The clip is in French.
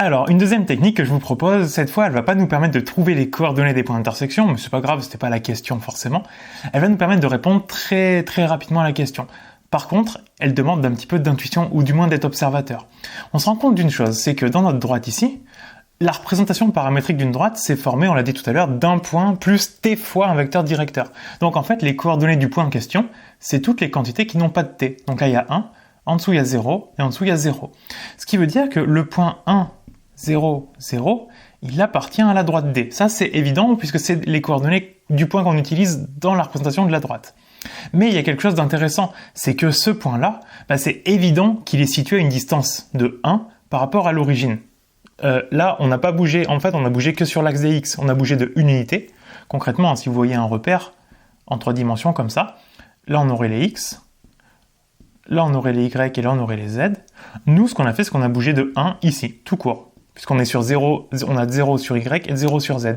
Alors, une deuxième technique que je vous propose, cette fois, elle va pas nous permettre de trouver les coordonnées des points d'intersection, mais c'est pas grave, c'était pas la question forcément. Elle va nous permettre de répondre très rapidement à la question. Par contre, elle demande d'un petit peu d'intuition, ou du moins d'être observateur. On se rend compte d'une chose, c'est que dans notre droite ici, la représentation paramétrique d'une droite s'est formée, on l'a dit tout à l'heure, d'un point plus t fois un vecteur directeur. Donc en fait, les coordonnées du point en question, c'est toutes les quantités qui n'ont pas de t. Donc là, il y a 1, en dessous il y a 0, et en dessous il y a 0. Ce qui veut dire que le point 1, 0, 0, il appartient à la droite D. Ça, c'est évident puisque c'est les coordonnées du point qu'on utilise dans la représentation de la droite. Mais il y a quelque chose d'intéressant, c'est que ce point-là, c'est évident qu'il est situé à une distance de 1 par rapport à l'origine. Là, on n'a pas bougé, en fait, on a bougé que sur l'axe des X, on a bougé de 1 unité. Concrètement, si vous voyez un repère en 3 dimensions comme ça, là on aurait les X, là on aurait les Y et là on aurait les Z. Nous, ce qu'on a fait, c'est qu'on a bougé de 1 ici, tout court. Puisqu'on est sur 0, on a 0 sur Y et 0 sur Z.